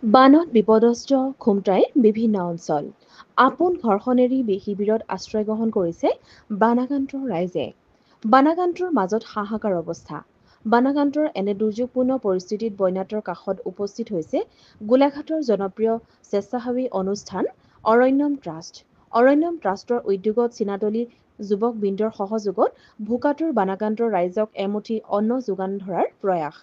বানত বিপদস্ত খুমটাইৰ বিভিন্ন অঞ্চল আপোন ঘৰখন এৰি শিবিৰত আশ্ৰয় গ্ৰহণ কৰিছে বানাকান্তৰ ৰাইজে। বানাকান্তৰ মাজত হাহাকাৰ অৱস্থা। বানাকান্তৰ এনে দুৰ্যোগপূৰ্ণ পৰিস্থিতিত বৈনাতৰ কাষত উপস্থিত হৈছে গোলাঘাটৰ জনপ্ৰিয় স্বেচ্ছাসেৱী অনুষ্ঠান অৰণ্যম ট্ৰাষ্ট। অৰণ্যম ট্ৰাষ্টৰ উদ্যোগত চিনাতলী যুৱকবৃন্দৰ সহযোগত ভোকাতুৰ বানাকান্তৰ ৰাইজক এমুঠি অন্ন যোগান ধৰাৰ প্ৰয়াস।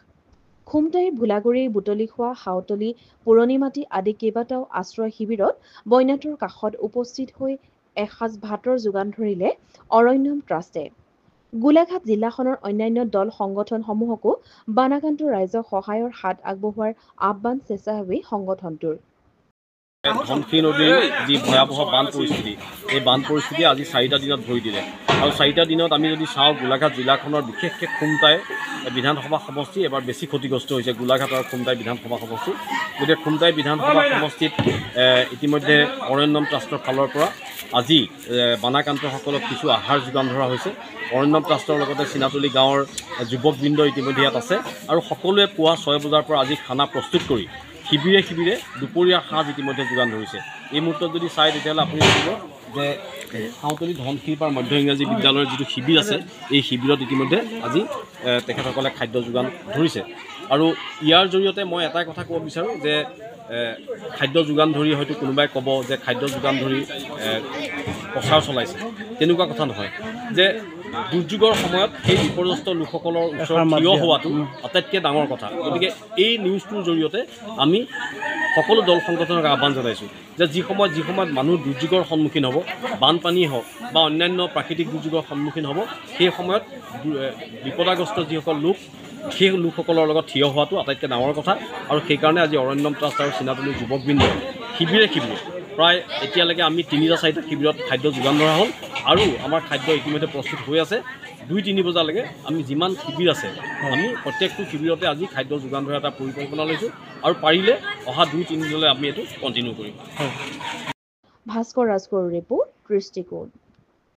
খুমটাইৰ ভোলাগুৰি, বুটলিখোৱা, সাউতলী, পুৰণিমাটি আদি কেইবাটাও আশ্ৰয় শিবিৰত বৈনাটোৰ কাষত উপস্থিত হৈ এসাঁজ ভাতৰ যোগান ধৰিলে অৰণ্যম ট্ৰাষ্টে। গোলাঘাট জিলাখনৰ অন্যান্য দল সংগঠনসমূহকো বানাকান্তৰ ৰাইজক সহায়ৰ হাত আগবঢ়োৱাৰ আহ্বান স্বেচ্ছাসেৱী সংগঠনটোৰ। ধনশিৰি নদীৰ যি ভয়াৱহ বান পৰিস্থিতি, এই বান পৰিস্থিতি আজি 4টা দিনত ভৰি দিলে আৰু 4টা দিনত আমি যদি চাওঁ গোলাঘাট জিলাখনৰ বিশেষকৈ খুমটাই বিধানসভা সমষ্টি এবাৰ বেছি ক্ষতিগ্ৰস্ত হৈছে। গোলাঘাট আৰু খুমটাই বিধানসভা সমষ্টি, গতিকে খুমটাই বিধানসভা সমষ্টিত ইতিমধ্যে অৰণ্যম ট্ৰাষ্টৰ ফালৰ পৰা আজি বানাকান্তসকলক কিছু আহাৰ যোগান ধৰা হৈছে। অৰণ্যম ট্ৰাষ্টৰ লগতে চিনাতলী গাঁৱৰ যুৱকবৃন্দ ইতিমধ্যে ইয়াত আছে আৰু সকলোৱে পুৱা 6 বজাৰ পৰা আজি খানা প্ৰস্তুত কৰি শিবিৰে শিবিৰে দুপৰীয়াৰ সাঁজ ইতিমধ্যে যোগান ধৰিছে। এই মুহূৰ্তত যদি চাই তেতিয়াহ'লে আপুনি দেখিব যে সাউতলী ধনশিৰিপাৰ মধ্য ইংৰাজী বিদ্যালয়ৰ যিটো শিবিৰ আছে, এই শিবিৰত ইতিমধ্যে আজি তেখেতসকলে খাদ্য যোগান ধৰিছে। আৰু ইয়াৰ জৰিয়তে মই এটাই কথা ক'ব বিচাৰোঁ যে খাদ্য যোগান ধৰি হয়তো কোনোবাই ক'ব যে খাদ্য যোগান ধৰি প্ৰচাৰ চলাইছে, তেনেকুৱা কথা নহয়। যে দুৰ্যোগৰ সময়ত সেই বিপৰ্যস্ত লোকসকলৰ ওচৰত থিয় হোৱাটো আটাইতকৈ ডাঙৰ কথা। গতিকে এই নিউজটোৰ জৰিয়তে আমি সকলো দল সংগঠনক আহ্বান জনাইছোঁ যে যি সময়ত মানুহ দুৰ্যোগৰ সন্মুখীন হ'ব, বানপানী হওক বা অন্যান্য প্ৰাকৃতিক দুৰ্যোগৰ সন্মুখীন হ'ব, সেই সময়ত বিপদাগ্ৰস্ত যিসকল লোক, সেই লোকসকলৰ লগত থিয় হোৱাটো আটাইতকৈ ডাঙৰ কথা। আৰু সেইকাৰণে আজি অৰণ্যম ট্ৰাষ্ট আৰু চিনাতলীৰ যুৱকবৃন্দ শিবিৰে শিবিৰে প্ৰায় এতিয়ালৈকে আমি 3টা-4টা শিবিৰত খাদ্য যোগান ধৰা হ'ল আৰু আমাৰ খাদ্য ইতিমধ্যে প্ৰস্তুত হৈ আছে। 2-3 বজালৈকে আমি যিমান শিবিৰ আছে, আমি প্ৰত্যেকটো শিবিৰতে আজি খাদ্য যোগান ধৰা এটা পৰিকল্পনা লৈছোঁ আৰু পাৰিলে অহা 2-3 দিনলৈ আমি এইটো কণ্টিনিউ কৰিম। ভাস্কৰ ৰাজগড়ৰ ৰিপৰ্ট, দৃষ্টিকোণ।